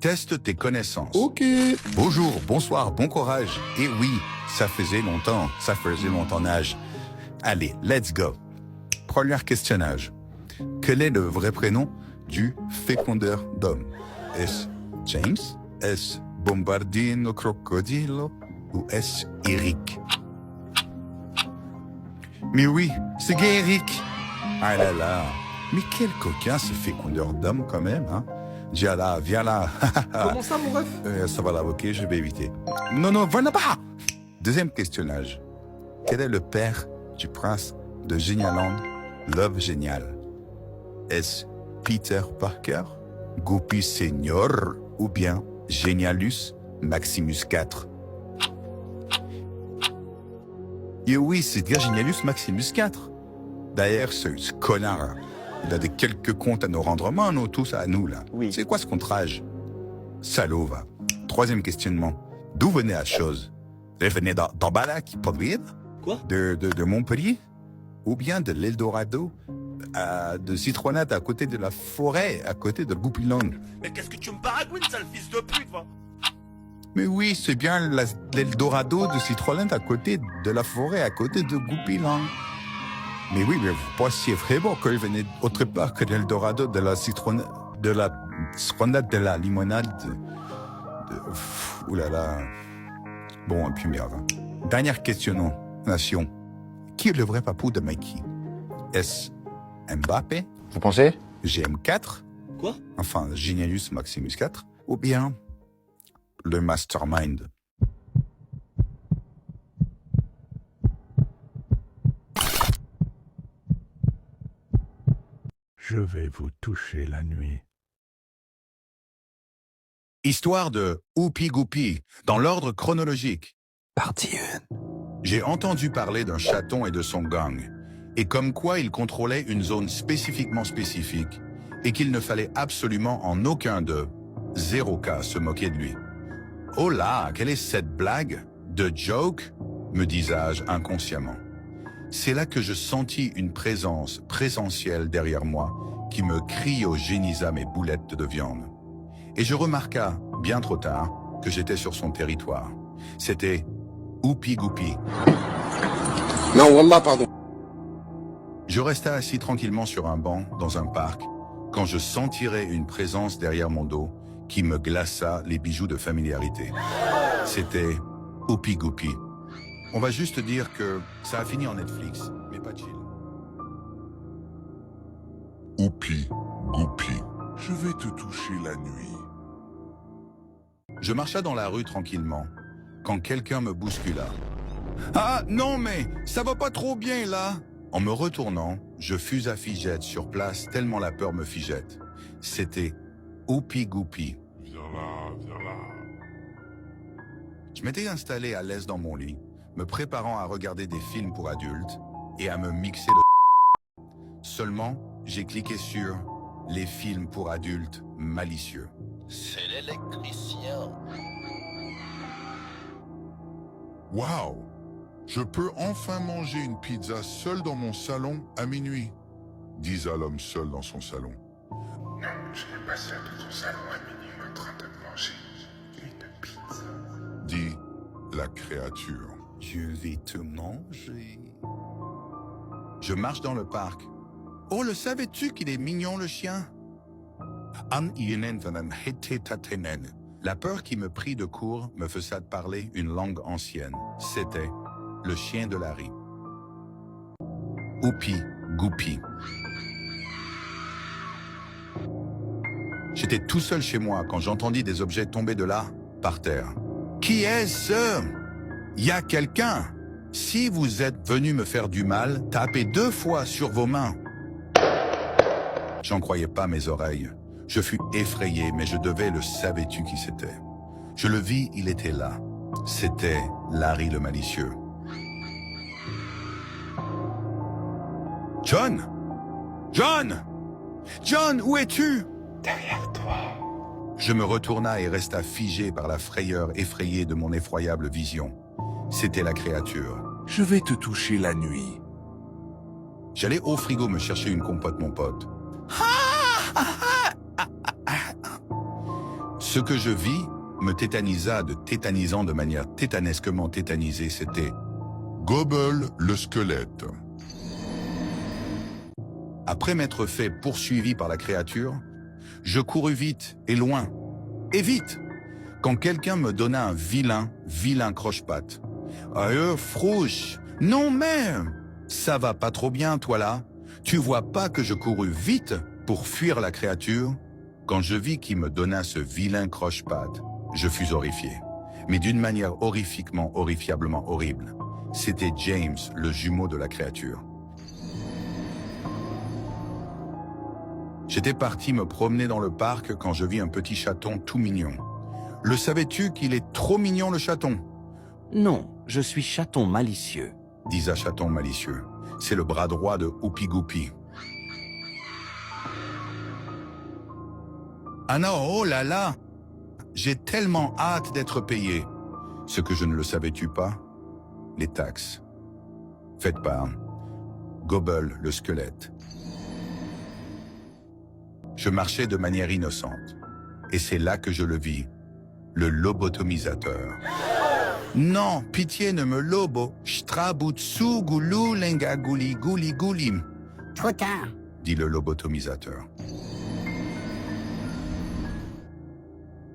teste tes connaissances. Ok. Bonjour, bonsoir, bon courage. Et oui, ça faisait longtemps nage. Allez, let's go. Premier questionnage. Quel est le vrai prénom du fécondeur d'hommes? Est-ce James? Est-ce Bombardino Crocodilo? Ou est-ce Eric? Mais oui, c'est gay Eric. Ah là là. Mais quel coquin ce fécondeur d'hommes quand même, hein? Viens là. Comment ça, mon ref? Ça va là, ok, je vais éviter. Non, voilà pas. Deuxième questionnage. Quel est le père du prince de Genialand, Love Génial? Est-ce Peter Parker, Goupy Senior ou bien Genialus Maximus IV? Et oui, c'est bien Genialus Maximus IV. D'ailleurs, ce connard, il a des quelques comptes à nous rendre main, nous, tous à nous, là. Oui. C'est quoi ce contrage? Salaud, va. Troisième questionnement. D'où venait la chose? Elle venait d'Ambalac, Podville? Quoi? De Montpellier? Ou bien de l'Eldorado? De Citronnade à côté de la forêt, à côté de Goupilon? Mais qu'est-ce que tu me baragouines, sale fils de pute, va? Mais oui, c'est bien l'Eldorado de Citronnade à côté de la forêt, à côté de Goupilon. Mais oui, mais vous pensiez vraiment qu'il venait autre part que l'Eldorado de la citronnade, de la limonade. Oulala. Bon, et puis merde. Dernière question, nation. Qui est le vrai papou de Mikey? Est-ce Mbappé? Vous pensez? GM4? Quoi? Enfin, Genialus Maximus 4? Ou bien le Mastermind? Je vais vous toucher la nuit. Histoire de Oupi Goupy, dans l'ordre chronologique. Partie 1. J'ai entendu parler d'un chaton et de son gang, et comme quoi il contrôlait une zone spécifiquement spécifique, et qu'il ne fallait absolument en aucun d'eux, 0 cas, se moquer de lui. Oh là, quelle est cette blague? De joke? Me disais-je inconsciemment. C'est là que je sentis une présence présentielle derrière moi qui me cryogénisa mes boulettes de viande. Et je remarqua, bien trop tard, que j'étais sur son territoire. C'était Oupi Goupy. Non, Wallah, pardon. Je restais assis tranquillement sur un banc dans un parc quand je sentirais une présence derrière mon dos qui me glaça les bijoux de familiarité. C'était Oupi Goupy. On va juste dire que ça a fini en Netflix, mais pas chill. Oupi, Goupy, je vais te toucher la nuit. Je marcha dans la rue tranquillement, quand quelqu'un me bouscula. « Ah, non mais, ça va pas trop bien là !» En me retournant, je fus à figette sur place tellement la peur me figette. C'était Oupi Goupy. Viens là. Je m'étais installé à l'aise dans mon lit, me préparant à regarder des films pour adultes et à me mixer le... Seulement, j'ai cliqué sur « Les films pour adultes malicieux ». C'est l'électricien. Waouh! Je peux enfin manger une pizza seul dans mon salon à minuit, disait l'homme seul dans son salon. Non, je n'ai pas seul dans ton salon à minuit en train de manger une pizza. Dit la créature. Je vais te manger. Je marche dans le parc. Oh, le savais-tu qu'il est mignon, le chien? La peur qui me prit de court me faisait parler une langue ancienne. C'était le chien de Larry. Oupi Goupy. J'étais tout seul chez moi quand j'entendis des objets tomber de là, par terre. Qui est-ce? Y a quelqu'un? Si vous êtes venu me faire du mal, tapez 2 fois sur vos mains. J'en croyais pas mes oreilles. Je fus effrayé, mais je devais le savais-tu qui c'était. Je le vis, il était là. C'était Larry le malicieux. John! John! John, où es-tu? Derrière toi. Je me retourna et resta figé par la frayeur effrayée de mon effroyable vision. C'était la créature. Je vais te toucher la nuit. J'allais au frigo me chercher une compote, mon pote. Ce que je vis me tétanisa tétanisant de manière tétanesquement tétanisée, c'était Gobble le squelette. après m'être fait poursuivi par la créature, je courus vite et loin, et vite, quand quelqu'un me donna un vilain croche-patte. Frouche, non mais, ça va pas trop bien toi là? Tu vois pas que je courus vite pour fuir la créature? Quand je vis qu'il me donna ce vilain croche-patte, je fus horrifié, mais d'une manière horrifiablement horrible. C'était James, le jumeau de la créature. J'étais parti me promener dans le parc quand je vis un petit chaton tout mignon. Le savais-tu qu'il est trop mignon le chaton? Non, je suis chaton malicieux. Disa chaton malicieux. C'est le bras droit de Oupi Goupi. Ah non, oh là là! J'ai tellement hâte d'être payé. Ce que je ne le savais-tu pas? Les taxes. Faites par Gobble le squelette. Je marchais de manière innocente. Et c'est là que je le vis. Le lobotomisateur. Non, pitié ne me lobo. Strabutsu goulou lenga gouli gouli goulim. Trop tard. Dit le lobotomisateur.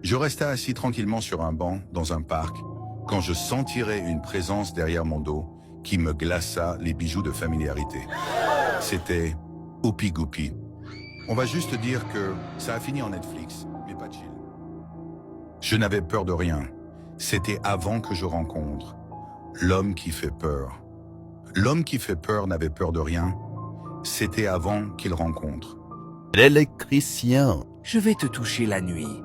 Je restais assis tranquillement sur un banc dans un parc quand je sentirai une présence derrière mon dos qui me glaça les bijoux de familiarité. C'était Oupi Goupi. On va juste dire que ça a fini en Netflix, mais pas chill. Je n'avais peur de rien. C'était avant que je rencontre l'homme qui fait peur. L'homme qui fait peur n'avait peur de rien. C'était avant qu'il rencontre L'électricien. Je vais te toucher la nuit.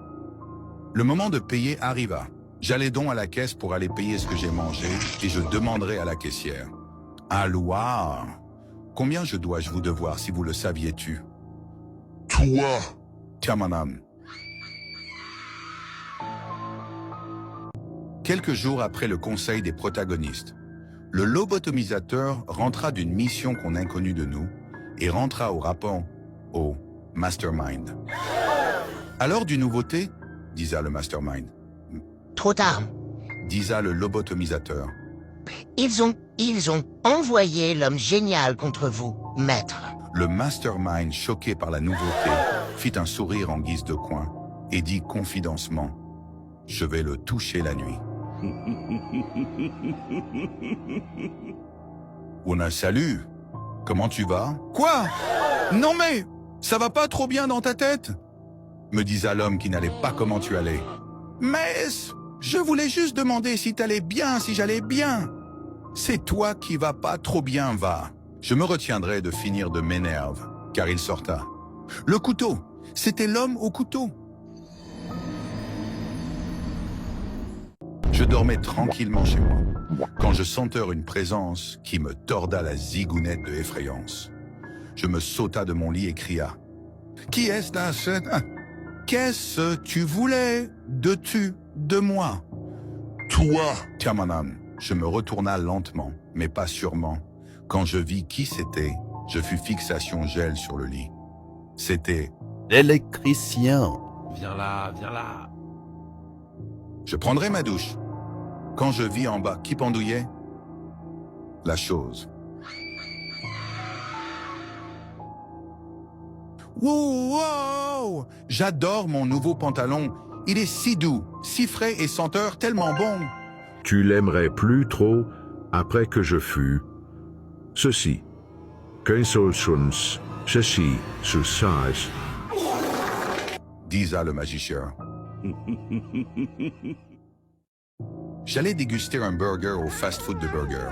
Le moment de payer arriva. J'allais donc à la caisse pour aller payer ce que j'ai mangé et je demanderai à la caissière. Alloua, combien je dois-je vous devoir si vous le saviez-tu? Toi, Tiens, madame. Quelques jours après le conseil des protagonistes, le lobotomisateur rentra d'une mission qu'on inconnue de nous et rentra au rapport au mastermind. Alors d'une nouveauté, disa le mastermind. Trop tard. Disa le lobotomisateur. Ils ont envoyé l'homme génial contre vous, maître. Le mastermind, choqué par la nouveauté, fit un sourire en guise de coin et dit confidemment « Je vais le toucher la nuit. » Una, salut. Comment tu vas? Quoi? Non mais, ça va pas trop bien dans ta tête? Me disa l'homme qui n'allait pas comment tu allais. Mais, je voulais juste demander si t'allais bien, si j'allais bien. C'est toi qui va pas trop bien, va. Je me retiendrai de finir de m'énerver, car il sorta. Le couteau, c'était l'homme au couteau. Je dormais tranquillement chez moi, quand je sentais une présence qui me torda la zigounette de effrayance. Je me sauta de mon lit et cria « Qui est-ce là? Qu'est-ce tu voulais de moi ?» toi, Tiens, madame, je me retourna lentement, mais pas sûrement. Quand je vis qui c'était, je fus fixation gel sur le lit. C'était L'électricien. Viens là, viens là. Je prendrai ma douche. Quand je vis en bas qui pendouillait, la chose. Wow! J'adore mon nouveau pantalon. Il est si doux, si frais et senteur tellement bon. Tu l'aimerais plus trop après que je fus. Ceci. Qu'insoltions, ceci, sous size. Disa le magicien. J'allais déguster un burger au fast-food de burger.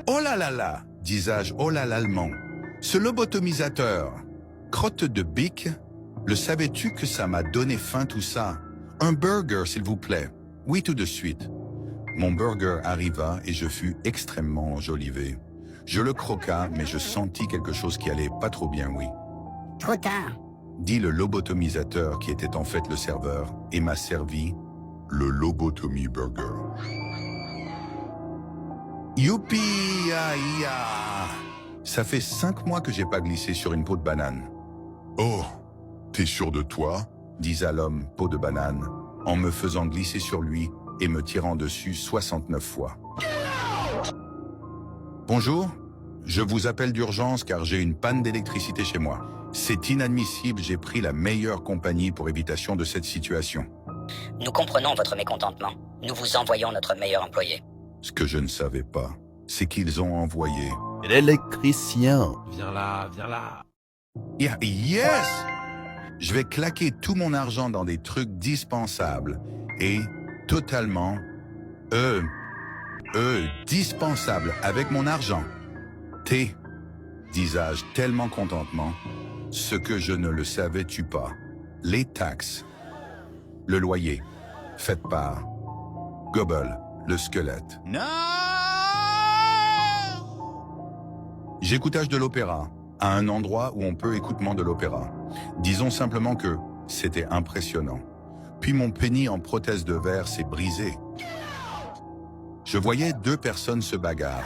Oh là là là, disais-je, oh là l'allemand. Ce lobotomisateur, crotte de bique, le savais-tu que ça m'a donné faim tout ça? Un burger, s'il vous plaît. Oui, tout de suite. Mon burger arriva et je fus extrêmement enjolivé. Je le croqua, mais je sentis quelque chose qui allait pas trop bien, oui. Trop tard. Dit le lobotomisateur qui était en fait le serveur et m'a servi le lobotomie burger. Youpi, aïe, ça fait 5 mois que j'ai pas glissé sur une peau de banane. Oh, t'es sûr de toi? Disa l'homme, peau de banane. en me faisant glisser sur lui et me tirant dessus 69 fois. Bonjour, je vous appelle d'urgence car j'ai une panne d'électricité chez moi. C'est inadmissible, j'ai pris la meilleure compagnie pour évitation de cette situation. Nous comprenons votre mécontentement. Nous vous envoyons notre meilleur employé. Ce que je ne savais pas, c'est qu'ils ont envoyé... L'électricien. Viens là, viens là. Yeah, yes! Je vais claquer tout mon argent dans des trucs dispensables et totalement... dispensables avec mon argent. Disais-je tellement contentement, ce que je ne le savais-tu pas. Les taxes, le loyer, fait par Gobble, le squelette. Non! J'écoutage de l'opéra, à un endroit où on peut écoutement de l'opéra. Disons simplement que c'était impressionnant. Puis mon penny en prothèse de verre s'est brisé. Je voyais 2 personnes se bagarrer.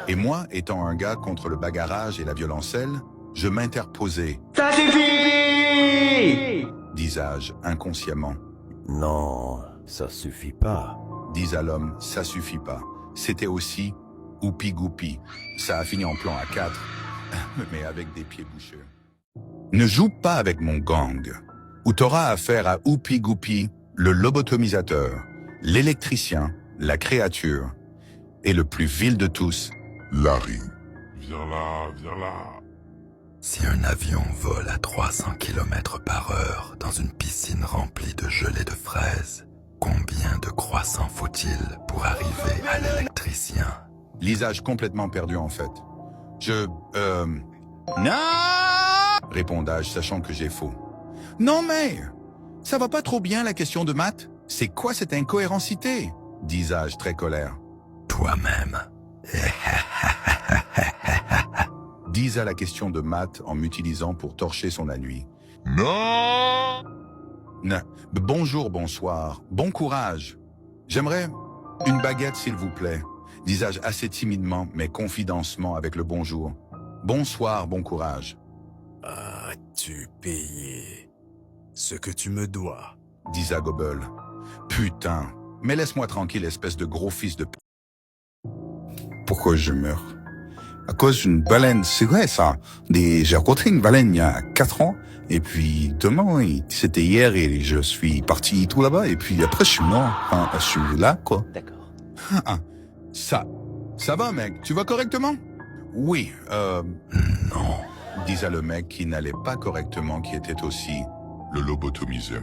Et moi, étant un gars contre le bagarrage et la violencelle, je m'interposais. Ça suffit! Disais-je inconsciemment. Non, ça suffit pas. Dis à l'homme, ça suffit pas. C'était aussi oupi-goupi. Ça a fini en plan à 4, mais avec des pieds bouchés. Ne joue pas avec mon gang, ou t'auras affaire à oupi-goupi, le lobotomisateur, l'électricien, la créature, et le plus vil de tous, Larry. Viens là, viens là. Si un avion vole à 300 km/h dans une piscine remplie de gelée de fraises, combien de croissants faut-il pour arriver à l'électricien? Lisage complètement perdu en fait. Non! Répondais-je, sachant que j'ai faux. Non mais, ça va pas trop bien la question de maths? C'est quoi cette incohérencité? Disais-je très colère. Toi-même. Dis à la question de maths en m'utilisant pour torcher son ennui. Non! Bonjour, bonsoir, bon courage. J'aimerais une baguette s'il vous plaît. Disais-je assez timidement mais confidencement avec le bonjour. Bonsoir, bon courage. As-tu payé ce que tu me dois? Disait Gobble. Putain, mais laisse-moi tranquille, espèce de gros fils de p... Pourquoi je meurs? À cause d'une baleine, c'est vrai ça. J'ai rencontré une baleine il y a 4 ans, et puis demain, c'était hier, et je suis parti tout là-bas, et puis après je suis mort. Enfin, je suis là, quoi. D'accord. Ça va mec, tu vas correctement? Oui, Non. disait le mec qui n'allait pas correctement, qui était aussi... Le lobotomisé.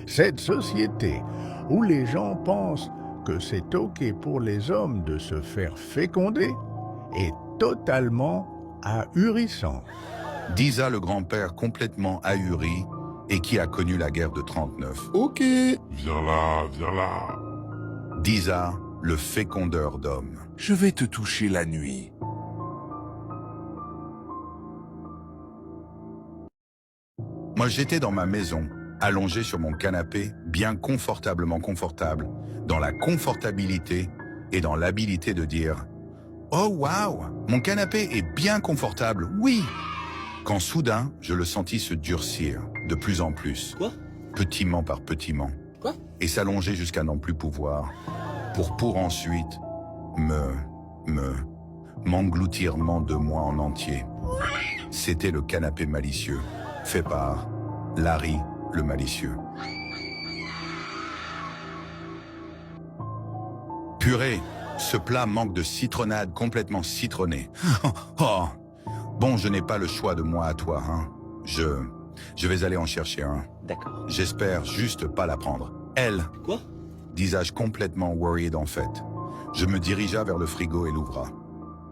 Cette société où les gens pensent que c'est OK pour les hommes de se faire féconder est totalement ahurissant. Disait le grand-père complètement ahuri et qui a connu la guerre de 39. Ok. Viens là, viens là. Disait le fécondeur d'hommes. Je vais te toucher la nuit. Moi j'étais dans ma maison, allongé sur mon canapé, bien confortablement confortable, dans la confortabilité et dans l'habilité de dire « Oh waouh, mon canapé est bien confortable, oui !» Quand soudain, je le sentis se durcir, de plus en plus. Quoi? Petiment par petiment. Quoi? Et s'allonger jusqu'à n'en plus pouvoir, pour ensuite m'engloutirement de moi en entier. C'était le canapé malicieux, fait par Larry le malicieux. Purée, ce plat manque de citronnade complètement citronnée. Oh, bon, je n'ai pas le choix de moi à toi, hein. Je vais aller en chercher un. D'accord. J'espère juste pas la prendre. Elle. Quoi? Disais-je complètement worried en fait. Je me dirigea vers le frigo et l'ouvra.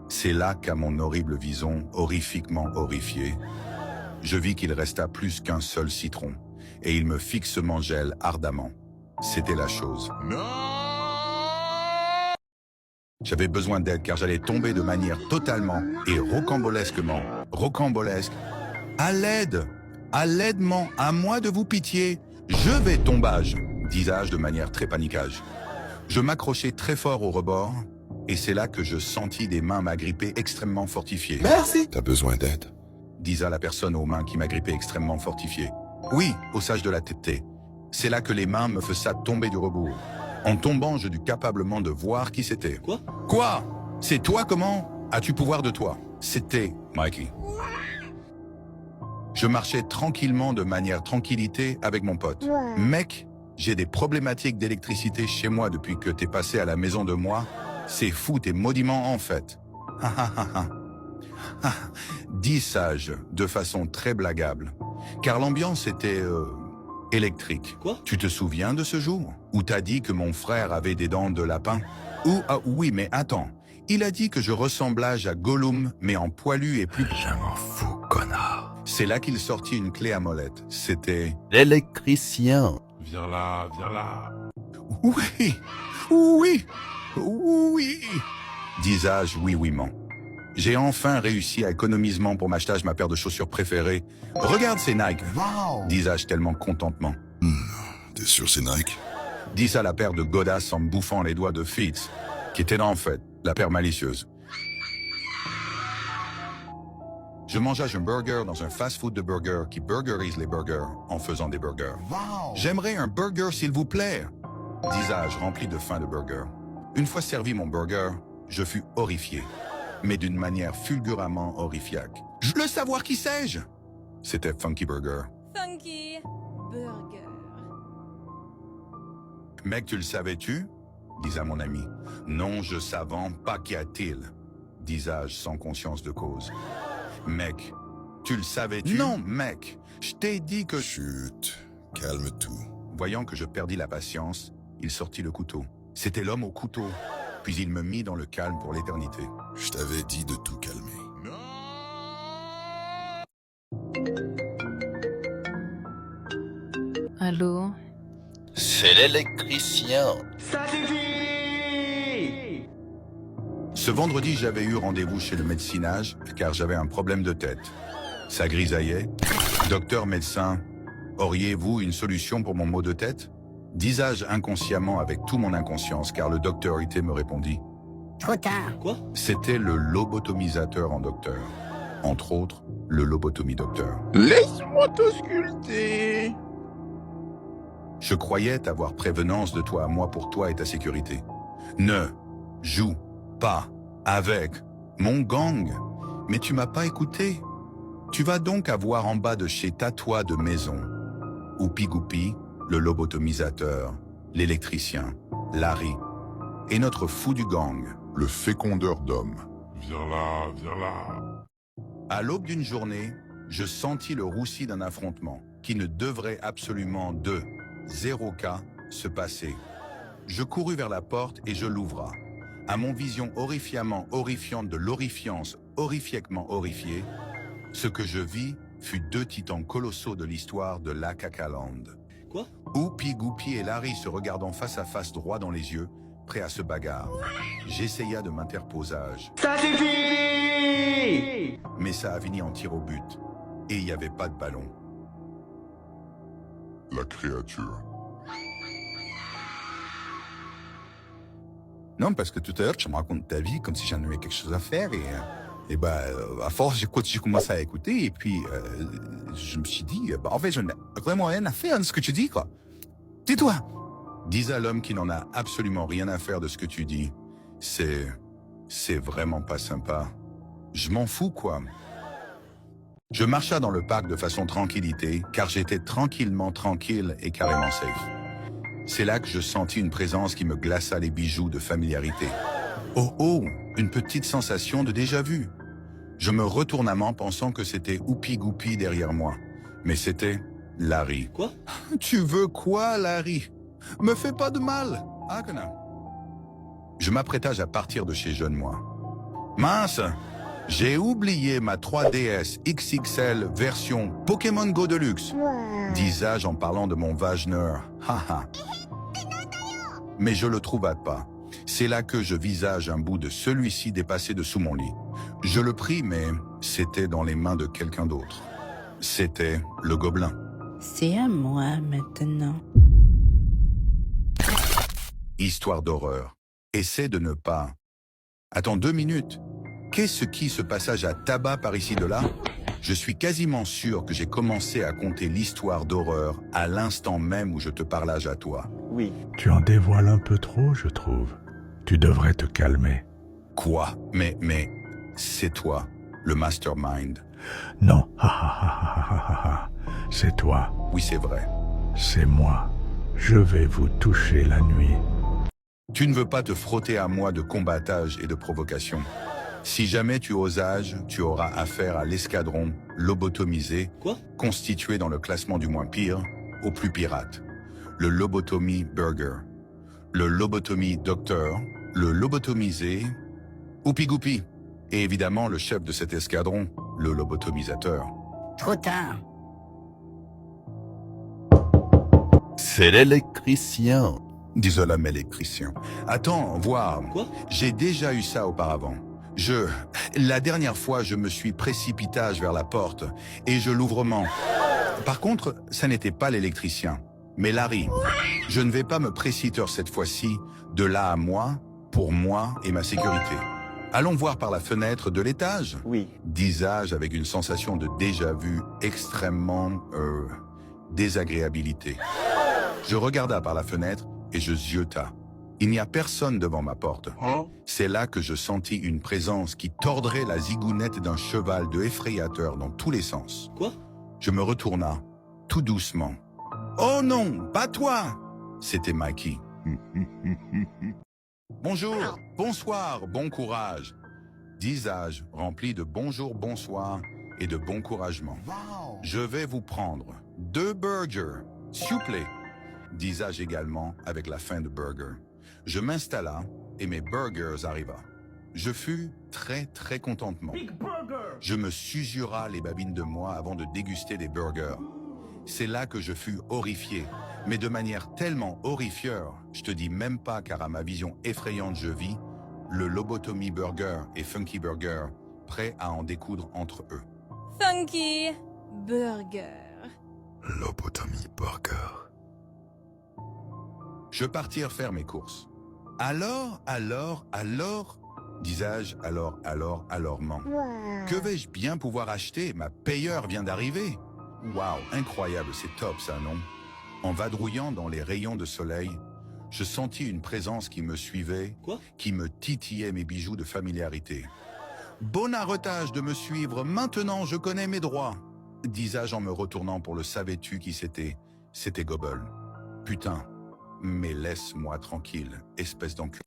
C'est là qu'à mon horrible vision, horrifiquement horrifié, je vis qu'il resta plus qu'un seul citron, et il me fixement gèle ardemment. C'était la chose. Non! J'avais besoin d'aide car j'allais tomber de manière totalement et rocambolesque. À l'aide! À l'aidement, à moi de vous pitié, je vais tombage, disais-je de manière très paniquage. Je m'accrochai très fort au rebord, et c'est là que je sentis des mains m'agripper extrêmement fortifiées. Merci. T'as besoin d'aide? disa la personne aux mains qui m'agrippait extrêmement fortifiée. Oui, au sage de la tête. C'est là que les mains me faisaient tomber du rebours. En tombant, je dus capablement de voir qui c'était. Quoi? Quoi? C'est toi comment? As-tu pouvoir de toi? C'était Mikey. Je marchais tranquillement de manière tranquillité avec mon pote. Mec, j'ai des problématiques d'électricité chez moi depuis que t'es passé à la maison de moi. C'est fou, t'es maudiment en fait. Dis sage, de façon très blagable. Car l'ambiance était électrique. Quoi? Tu te souviens de ce jour où t'as dit que mon frère avait des dents de lapin? Ou, ah oui, mais attends. Il a dit que je ressemblais à Gollum, mais en poilu et plus... Je m'en fous, connard. C'est là qu'il sortit une clé à molette. C'était... L'électricien. Viens là, viens là. Oui, oui, oui, disais-je oui-ouiement. J'ai enfin réussi à économisement pour m'acheter ma paire de chaussures préférées. Regarde ces Nike, disais-je tellement contentement. T'es sûr c'est Nike? Dis à la paire de godasses en me bouffant les doigts de Fitz, qui était en fait la paire malicieuse. Je mangeais un burger dans un fast-food de burger qui burgerise les burgers en faisant des burgers. J'aimerais un burger s'il vous plaît, disais-je rempli de faim de burger. Une fois servi mon burger, je fus horrifié, mais d'une manière fulguramment horrifiaque. Je veux savoir qui sais-je? C'était Funky Burger. Funky Burger. Mec, tu le savais-tu? Disait mon ami. Non, je savais pas qu'y a-t-il, disais-je sans conscience de cause. Mec, tu le savais-tu? Non, mec, je t'ai dit que... Chut, calme tout. Voyant que je perdis la patience, il sortit le couteau. C'était l'homme au couteau. Puis il me mit dans le calme pour l'éternité. Je t'avais dit de tout calmer. Allô? C'est l'électricien. Ce vendredi, j'avais eu rendez-vous chez le médecinage car j'avais un problème de tête. Ça grisaillait. Docteur médecin, auriez-vous une solution pour mon maux de tête? Disais-je inconsciemment avec tout mon inconscience car le docteur IT me répondit. Trop tard. Quoi? C'était le lobotomisateur en docteur. Entre autres, le lobotomie docteur. Laisse-moi t'ausculter. Je croyais avoir prévenance de toi à moi pour toi et ta sécurité. Ne joue pas avec mon gang. Mais tu m'as pas écouté. Tu vas donc avoir en bas de chez Tatois de maison. Oupi Goupi, le lobotomisateur, l'électricien, Larry, et notre fou du gang. Le fécondeur d'hommes. Viens là, viens là. À l'aube d'une journée, je sentis le roussi d'un affrontement qui ne devrait absolument de 0 cas se passer. Je courus vers la porte et je l'ouvra. À mon vision horrifiamment horrifiante de l'horrifiance horrifiquement horrifiée, ce que je vis fut 2 titans colossaux de l'histoire de l'Akakaland. Quoi? Oupi Goupi et Larry se regardant face à face droit dans les yeux, prêts à se bagarre. J'essaya de m'interposage. Ça suffit! Mais ça a fini en tir au but. Et il n'y avait pas de ballon. La créature. Non, parce que tout à l'heure, tu me racontes ta vie comme si j'en avais quelque chose à faire. Et à force, j'ai commencé à écouter. Et puis, je me suis dit, en fait, je n'ai vraiment rien à faire de ce que tu dis, quoi. Tais-toi. Dis à l'homme qui n'en a absolument rien à faire de ce que tu dis. C'est vraiment pas sympa. Je m'en fous, quoi. Je marcha dans le parc de façon tranquillité, car j'étais tranquillement tranquille et carrément safe. C'est là que je sentis une présence qui me glaça les bijoux de familiarité. Oh oh, une petite sensation de déjà-vu. Je me retourna pensant que c'était Oupi Goupi derrière moi. Mais c'était Larry. Quoi? Tu veux quoi, Larry? Me fais pas de mal. Ah, connard. Je m'apprêtais à partir de chez Jeune Moi. Mince, j'ai oublié ma 3DS XXL version Pokémon Go Deluxe, disais-je en parlant de mon Wagner. Haha. Mais je le trouvais pas. C'est là que je visage un bout de celui-ci dépassé dessous mon lit. Je le pris, mais c'était dans les mains de quelqu'un d'autre. C'était le gobelin. C'est à moi maintenant. Histoire d'horreur. Essaie de ne pas... Attends 2 minutes. Qu'est-ce qui se passage à tabac par ici de là? Je suis quasiment sûr que j'ai commencé à conter l'histoire d'horreur à l'instant même où je te parlage à toi. Oui. Tu en dévoiles un peu trop, je trouve. Tu devrais te calmer. Quoi? Mais, c'est toi, le mastermind. Non, c'est toi, Oui, c'est vrai. c'est moi. Je vais vous toucher la nuit. Tu ne veux pas te frotter à moi de combattage et de provocation. Si jamais tu osages, tu auras affaire à l'escadron lobotomisé, constitué dans le classement du moins pire, au plus pirate. Le Lobotomie Burger, le Lobotomie Docteur, le lobotomisé, Oupi-Goupi, et évidemment le chef de cet escadron, le lobotomisateur. Trop tard. C'est l'électricien. Disait l'homme électricien. Attends, voir. Quoi? J'ai déjà eu ça auparavant. La dernière fois, je me suis précipitage vers la porte et je l'ouvrement. Par contre, ça n'était pas l'électricien, mais Larry. Je ne vais pas me précipiter cette fois-ci, de là à moi, pour moi et ma sécurité. Allons voir par la fenêtre de l'étage. Oui. Disais-je avec une sensation de déjà-vu extrêmement, désagréabilité. Je regarda par la fenêtre et je ziotta. Il n'y a personne devant ma porte. C'est là que je sentis une présence qui tordrait la zigounette d'un cheval de effrayateur dans tous les sens. Quoi? Je me retourna, tout doucement. Oh non, pas toi! C'était Mikey. Bonjour, bonsoir, bon courage. Disais-je, rempli de bonjour, bonsoir et de bon couragement. Je vais vous prendre 2 burgers, s'il vous plaît. Disais-je également avec la fin de burger. Je m'installa et mes burgers arriva. Je fus très contentement. Je me susura les babines de moi avant de déguster des burgers. C'est là que je fus horrifié, mais de manière tellement horrifieur, je te dis même pas car à ma vision effrayante je vis le Lobotomie Burger et Funky Burger prêts à en découdre entre eux. Funky Burger. Lobotomie Burger. Je partis faire mes courses. Alors, disais-je, alorement. Que vais-je bien pouvoir acheter? Ma payeur vient d'arriver. Waouh, incroyable, c'est top ça, non? En vadrouillant dans les rayons de soleil, je sentis une présence qui me suivait, qui me titillait mes bijoux de familiarité. Bon arretage de me suivre, maintenant je connais mes droits, disais-je en me retournant pour le savais-tu qui c'était? C'était Gobble. Putain, mais laisse-moi tranquille, espèce d'enculé.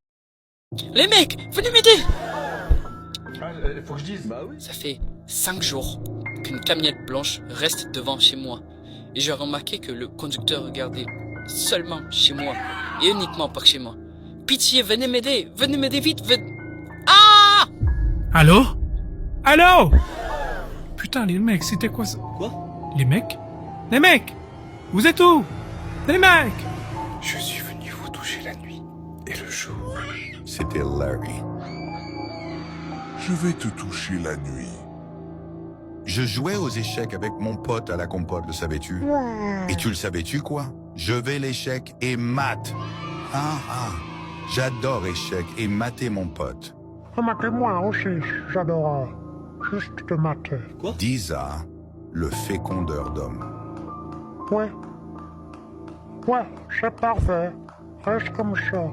Les mecs, venez m'aider! Faut que je dise, bah oui. Ça fait 5 jours qu'une camionnette blanche reste devant chez moi. Et j'ai remarqué que le conducteur regardait seulement chez moi et uniquement par chez moi. Pitié, venez m'aider vite, venez... Ah! Allô? Allô? Putain, les mecs, c'était quoi ça? Quoi? Les mecs? Les mecs! Vous êtes où? Les mecs! Je suis venu vous toucher la nuit et le jour. C'était Larry. Je vais te toucher la nuit. Je jouais aux échecs avec mon pote à la compote, le savais-tu? Et tu le savais-tu, quoi? Je vais l'échec et mate. J'adore échec et mater mon pote. Matez-moi aussi, j'adore juste te mater. Quoi? Disa, le fécondeur d'hommes. Ouais, c'est parfait. Reste comme ça.